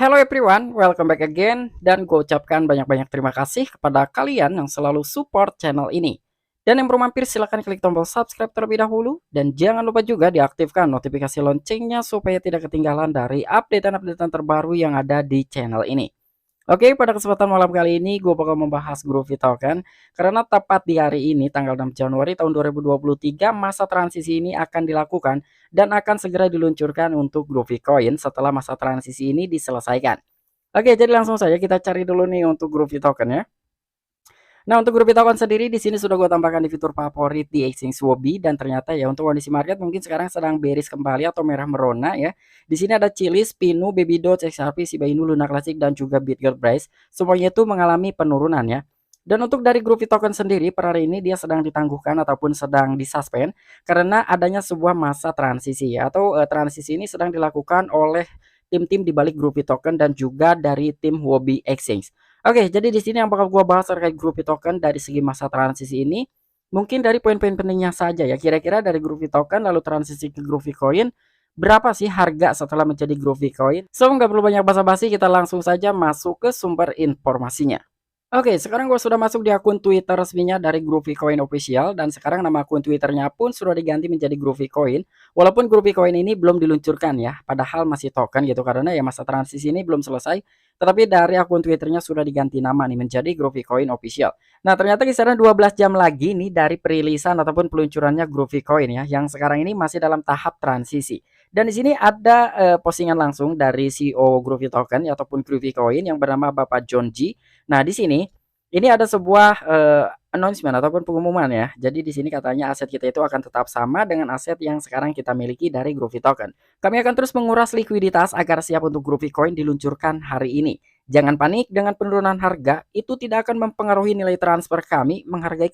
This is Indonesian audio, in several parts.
Hello everyone, welcome back again. Dan gue ucapkan banyak-banyak terima kasih kepada kalian yang selalu support channel ini. Dan yang belum mampir silahkan klik tombol subscribe terlebih dahulu. Dan jangan lupa juga diaktifkan notifikasi loncengnya supaya tidak ketinggalan dari update-update terbaru yang ada di channel ini. Oke, pada kesempatan malam kali ini gue bakal membahas Groovy Token karena tepat di hari ini tanggal 6 Januari tahun 2023 masa transisi ini akan dilakukan dan akan segera diluncurkan untuk Groovy Coin setelah masa transisi ini diselesaikan. Oke, jadi langsung saja kita cari dulu nih untuk Groovy Token ya. Nah, untuk grup Bitcoin sendiri di sini sudah gue tambahkan di fitur favorit di exchange Huobi dan ternyata ya untuk kondisi market mungkin sekarang sedang bearish kembali atau merah merona ya. Di sini ada Chiliz, Pinu, Baby Doge, XRP, Shiba Inu, Luna Classic dan juga BitGold Price. Semuanya itu mengalami penurunan ya. Dan untuk dari grup token sendiri per hari ini dia sedang ditangguhkan ataupun sedang disuspend karena adanya sebuah masa transisi ya atau transisi ini sedang dilakukan oleh tim-tim di balik grup token dan juga dari tim Huobi Exchange. Oke, jadi di sini yang bakal gua bahas terkait Groovy Token dari segi masa transisi ini, mungkin dari poin-poin pentingnya saja ya. Kira-kira dari Groovy Token lalu transisi ke Groovy Coin, berapa sih harga setelah menjadi Groovy Coin? So, nggak perlu banyak basa-basi, kita langsung saja masuk ke sumber informasinya. Oke, sekarang gue sudah masuk di akun Twitter resminya dari Groovy Coin Official dan sekarang nama akun Twitternya pun sudah diganti menjadi Groovy Coin. Walaupun Groovy Coin ini belum diluncurkan ya, padahal masih token gitu karena ya masa transisi ini belum selesai. Tetapi dari akun Twitternya sudah diganti nama nih menjadi Groovy Coin Official. Nah, ternyata kisaran 12 jam lagi nih dari perilisan ataupun peluncurannya Groovy Coin ya, yang sekarang ini masih dalam tahap transisi. Dan di sini ada postingan langsung dari CEO Groovy Token ataupun Groovy Coin yang bernama Bapak John G. Nah, di sini ini ada sebuah announcement ataupun pengumuman ya. Jadi di sini katanya aset kita itu akan tetap sama dengan aset yang sekarang kita miliki dari Groovy Token. Kami akan terus menguras likuiditas agar siap untuk Groovy Coin diluncurkan hari ini. Jangan panik dengan penurunan harga, itu tidak akan mempengaruhi nilai transfer kami, menghargai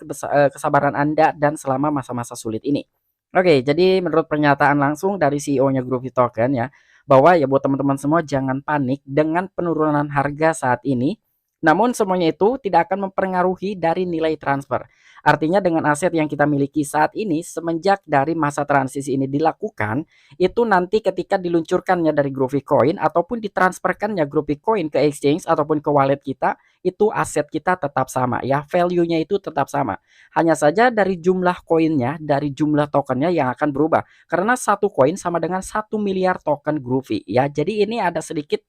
kesabaran Anda dan selama masa-masa sulit ini. Oke, jadi menurut pernyataan langsung dari CEO-nya Groovy Token ya, bahwa ya buat teman-teman semua jangan panik dengan penurunan harga saat ini. Namun semuanya itu tidak akan mempengaruhi dari nilai transfer. Artinya dengan aset yang kita miliki saat ini semenjak dari masa transisi ini dilakukan, itu nanti ketika diluncurkannya dari Groovy Coin ataupun ditransferkannya Groovy Coin ke exchange ataupun ke wallet kita, itu aset kita tetap sama ya, value-nya itu tetap sama. Hanya saja dari jumlah koinnya, dari jumlah tokennya yang akan berubah. Karena satu koin sama dengan 1 miliar token Groovy ya. Jadi ini ada sedikit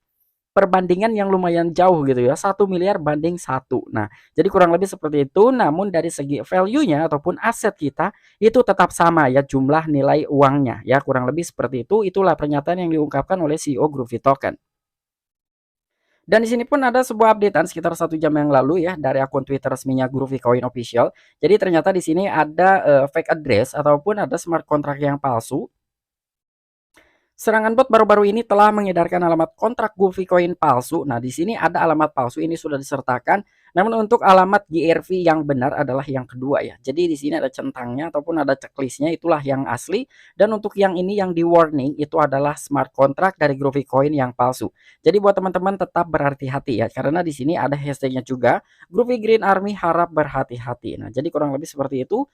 perbandingan yang lumayan jauh gitu ya, 1 miliar banding satu. Nah, jadi kurang lebih seperti itu, namun dari segi value-nya ataupun aset kita itu tetap sama ya jumlah nilai uangnya ya, kurang lebih seperti itu. Itulah pernyataan yang diungkapkan oleh CEO Groovy Token. Dan di sini pun ada sebuah updatean sekitar 1 jam yang lalu ya dari akun Twitter resminya Groovy Coin Official. Jadi ternyata di sini ada fake address ataupun ada smart contract yang palsu. Serangan bot baru-baru ini telah mengedarkan alamat kontrak Groovy Coin palsu. Nah, di sini ada alamat palsu ini sudah disertakan. Namun untuk alamat GRV yang benar adalah yang kedua ya. Jadi di sini ada centangnya ataupun ada checklistnya itulah yang asli. Dan untuk yang ini yang di warning itu adalah smart contract dari Groovy Coin yang palsu. Jadi buat teman-teman tetap berhati-hati ya karena di sini ada hashtagnya juga. Groovy Green Army harap berhati-hati. Nah, jadi kurang lebih seperti itu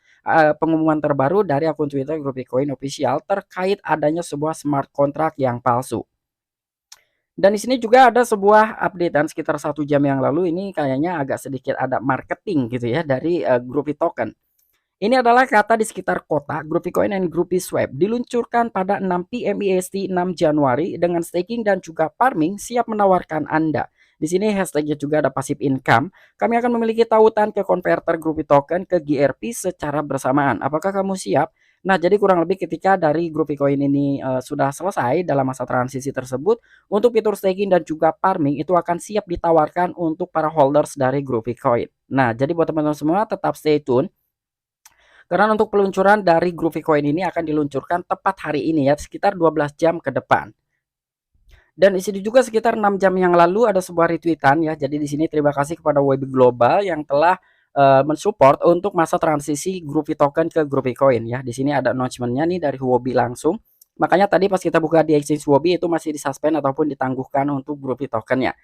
pengumuman terbaru dari akun Twitter Groovy Coin Official terkait adanya sebuah smart contract yang palsu. Dan di sini juga ada sebuah updatean sekitar 1 jam yang lalu ini kayaknya agak sedikit ada marketing gitu ya dari Groovy Token. Ini adalah kata di sekitar kota Groovy Coin and Groovy Swap diluncurkan pada 6 PM IST 6 Januari dengan staking dan juga farming siap menawarkan Anda. Di sini hashtagnya juga ada passive income. Kami akan memiliki tautan ke converter Groovy Token ke GRP secara bersamaan. Apakah kamu siap? Nah, jadi kurang lebih ketika dari Groovy Coin ini sudah selesai dalam masa transisi tersebut, untuk fitur staking dan juga farming itu akan siap ditawarkan untuk para holders dari Groovy Coin. Nah, jadi buat teman-teman semua tetap stay tune. Karena untuk peluncuran dari Groovy Coin ini akan diluncurkan tepat hari ini ya, sekitar 12 jam ke depan. Dan di sini juga sekitar 6 jam yang lalu ada sebuah retweetan ya. Jadi di sini terima kasih kepada WB Global yang telah mensupport untuk masa transisi Groovy Token ke Groovy Coin ya. Di sini ada announcement-nya nih dari Huobi langsung. Makanya tadi pas kita buka di exchange Huobi itu masih disuspend ataupun ditangguhkan untuk Groovy Token-nya.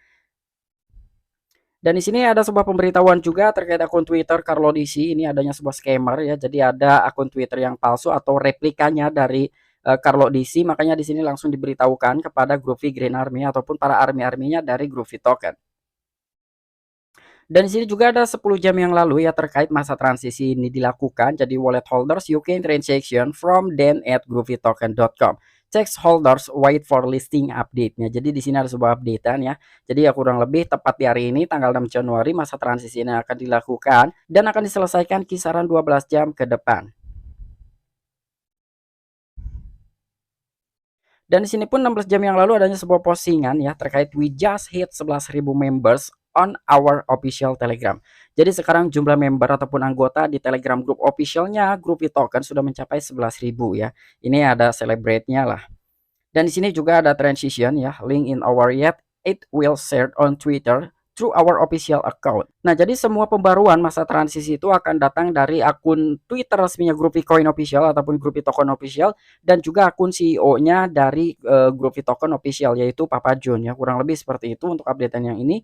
Dan di sini ada sebuah pemberitahuan juga terkait akun Twitter Carlo DC. Ini adanya sebuah scammer ya. Jadi ada akun Twitter yang palsu atau replikanya dari Carlo DC, makanya di sini langsung diberitahukan kepada Groovy Green Army ataupun para army-arminya dari Groovy Token. Dan di sini juga ada 10 jam yang lalu ya terkait masa transisi ini dilakukan. Jadi wallet holders you can transaction from them at groovytoken.com. Checks holders wait for listing update-nya. Jadi di sini ada sebuah updatean ya. Jadi ya kurang lebih tepat di hari ini tanggal 6 Januari masa transisi ini akan dilakukan dan akan diselesaikan kisaran 12 jam ke depan. Dan di sini pun 16 jam yang lalu adanya sebuah postingan ya terkait we just hit 11.000 members on our official Telegram. Jadi sekarang jumlah member ataupun anggota di Telegram grup officialnya Groovy Token sudah mencapai 11.000 ya. Ini ada celebrate-nya lah. Dan di sini juga ada transition ya, link in our yet it will share on Twitter through our official account. Nah, jadi semua pembaruan masa transisi itu akan datang dari akun Twitter resminya Groovy Coin Official ataupun Groovy Token Official dan juga akun CEO-nya dari Groovy Token Official yaitu Papa John ya. Kurang lebih seperti itu untuk updatean yang ini.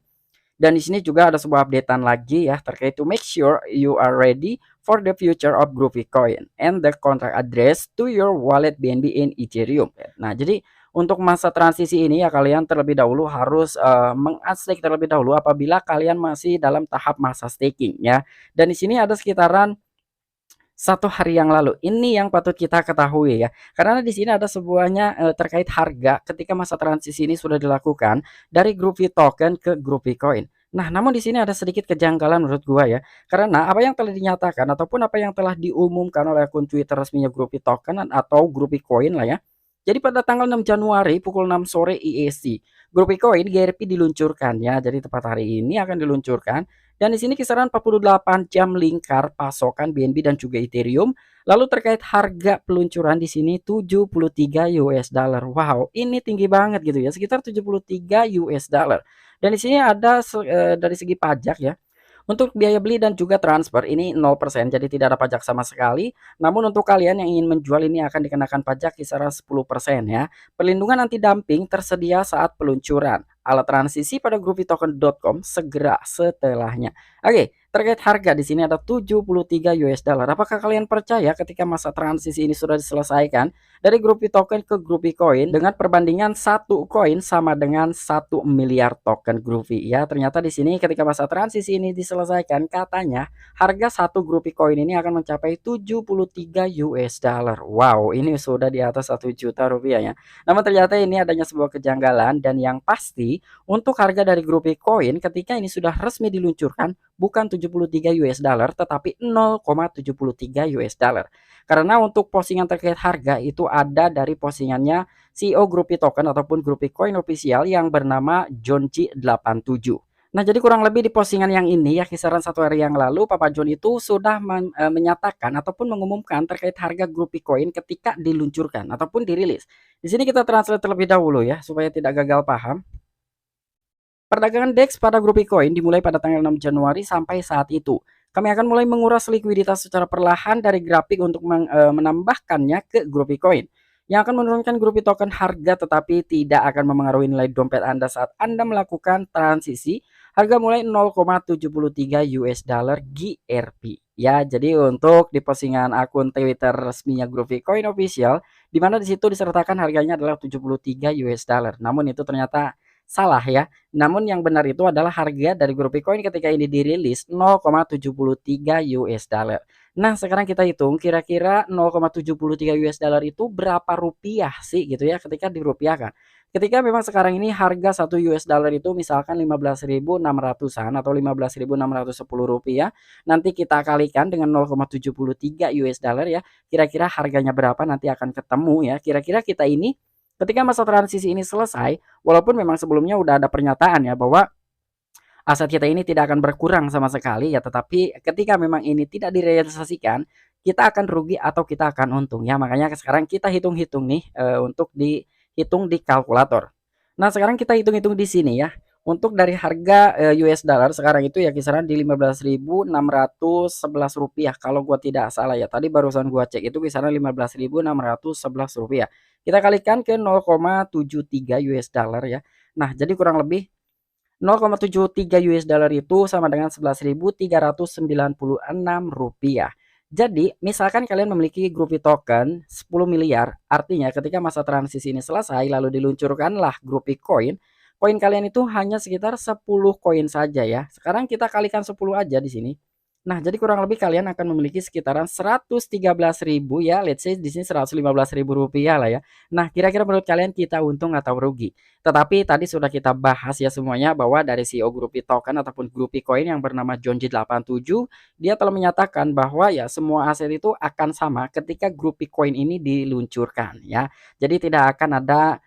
Dan di sini juga ada sebuah updatean lagi ya terkait to make sure you are ready for the future of Groovy Coin and the contract address to your wallet BNB in Ethereum. Nah, jadi untuk masa transisi ini ya kalian terlebih dahulu harus mengstake terlebih dahulu apabila kalian masih dalam tahap masa staking ya. Dan di sini ada sekitaran 1 hari yang lalu. Ini yang patut kita ketahui ya. Karena di sini ada sebuahnya terkait harga ketika masa transisi ini sudah dilakukan dari Groovy Token ke Groovy Coin. Nah, namun di sini ada sedikit kejanggalan menurut gua ya. Karena apa yang telah dinyatakan ataupun apa yang telah diumumkan oleh akun Twitter resminya Groovy Token atau Groovy Coin lah ya. Jadi pada tanggal 6 Januari pukul 6 sore IEST, Groovy Coin GRP diluncurkan ya. Jadi tepat hari ini akan diluncurkan. Dan di sini kisaran 48 jam lingkar pasokan BNB dan juga Ethereum. Lalu terkait harga peluncuran di sini 73 US dollar. Wow, ini tinggi banget gitu ya, sekitar 73 US dollar. Dan di sini ada dari segi pajak ya. Untuk biaya beli dan juga transfer ini 0%, jadi tidak ada pajak sama sekali. Namun untuk kalian yang ingin menjual ini akan dikenakan pajak kisaran 10% ya. Perlindungan anti dumping tersedia saat peluncuran. Alat transisi pada groovytoken.com segera setelahnya. Oke, terkait harga di sini ada 73 US dollar. Apakah kalian percaya ketika masa transisi ini sudah diselesaikan dari Groovy Token ke Groovy Coin dengan perbandingan 1 koin sama dengan 1 miliar token Groovy ya. Ternyata di sini ketika masa transisi ini diselesaikan katanya harga 1 Groovy Coin ini akan mencapai 73 US dollar. Wow, ini sudah di atas 1 juta rupiah ya. Namun ternyata ini adanya sebuah kejanggalan dan yang pasti untuk harga dari Groovy Coin ketika ini sudah resmi diluncurkan bukan 73 US dollar tetapi 0,73 US dollar. Karena untuk postingan terkait harga itu ada dari postingannya CEO Groovy Token ataupun Groovy Coin Official yang bernama Johnji87. Nah, jadi kurang lebih di postingan yang ini ya kisaran 1 hari yang lalu Papa John itu sudah menyatakan ataupun mengumumkan terkait harga Groovy Coin ketika diluncurkan ataupun dirilis. Di sini kita translate terlebih dahulu ya supaya tidak gagal paham. Perdagangan DEX pada Groovy Coin dimulai pada tanggal 6 Januari sampai saat itu. Kami akan mulai menguras likuiditas secara perlahan dari grafik untuk menambahkannya ke Groovy Coin yang akan menurunkan Groovy Token harga tetapi tidak akan memengaruhi nilai dompet Anda saat Anda melakukan transisi. Harga mulai 0,73 US dollar GRP. Ya, jadi untuk di postingan akun Twitter resminya Groovy Coin Official di mana di situ disertakan harganya adalah 73 US dollar. Namun itu ternyata salah ya. Namun yang benar itu adalah harga dari Groovy Coin ketika ini dirilis 0,73 US dollar. Nah, sekarang kita hitung kira-kira 0,73 US dollar itu berapa rupiah sih gitu ya ketika dirupiahkan. Ketika memang sekarang ini harga 1 US dollar itu misalkan 15.600-an atau 15.610 rupiah, nanti kita kalikan dengan 0,73 US dollar ya. Kira-kira harganya berapa nanti akan ketemu ya. Kira-kira kita ini ketika masa transisi ini selesai, walaupun memang sebelumnya udah ada pernyataan ya bahwa aset kita ini tidak akan berkurang sama sekali ya, tetapi ketika memang ini tidak direalisasikan, kita akan rugi atau kita akan untung ya. Makanya sekarang kita hitung-hitung nih untuk dihitung di kalkulator. Nah, sekarang kita hitung-hitung di sini ya. Untuk dari harga US dollar sekarang itu ya kisaran di 15.611 rupiah kalau gua tidak salah ya. Tadi barusan gua cek itu kisaran 15.611 rupiah. Kita kalikan ke 0,73 US dollar ya. Nah, jadi kurang lebih 0,73 US dollar itu sama dengan 11.396 rupiah. Jadi, misalkan kalian memiliki Groupie token 10 miliar, artinya ketika masa transisi ini selesai lalu diluncurkanlah Groupie Coin, koin kalian itu hanya sekitar 10 koin saja ya. Sekarang kita kalikan 10 aja di sini. Nah, jadi kurang lebih kalian akan memiliki sekitaran 113.000 ya, let's say di sini 115.000 rupiah lah ya. Nah, kira-kira menurut kalian kita untung atau rugi? Tetapi tadi sudah kita bahas ya semuanya bahwa dari CEO Groupie Token ataupun Groupie Coin yang bernama Jonji87, dia telah menyatakan bahwa ya semua aset itu akan sama ketika Groupie Coin ini diluncurkan ya. Jadi tidak akan ada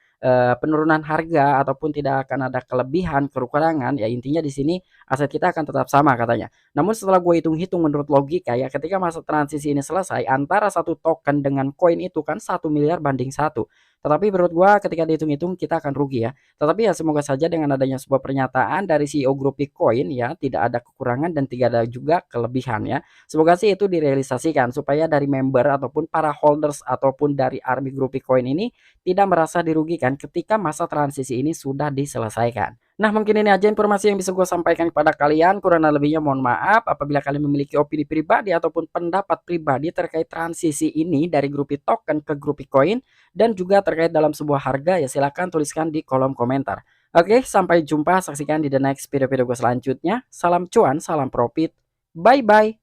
penurunan harga ataupun tidak akan ada kelebihan, kekurangan ya, intinya di sini aset kita akan tetap sama katanya. Namun setelah gue hitung-hitung menurut logika ya, ketika masa transisi ini selesai antara satu token dengan koin itu kan 1 miliar banding satu. Tetapi menurut gua ketika dihitung-hitung kita akan rugi ya. Tetapi ya semoga saja dengan adanya sebuah pernyataan dari CEO Grup Bitcoin ya, tidak ada kekurangan dan tidak ada juga kelebihan ya. Semoga sih itu direalisasikan supaya dari member ataupun para holders ataupun dari Army Grup Bitcoin ini tidak merasa dirugikan ketika masa transisi ini sudah diselesaikan. Nah, mungkin ini aja informasi yang bisa gue sampaikan kepada kalian. Kurang lebihnya mohon maaf apabila kalian memiliki opini pribadi ataupun pendapat pribadi terkait transisi ini dari Groupie Token ke Groupie Coin dan juga terkait dalam sebuah harga ya silahkan tuliskan di kolom komentar. Oke, sampai jumpa, saksikan di the next video-video gue selanjutnya. Salam cuan, salam profit. Bye-bye.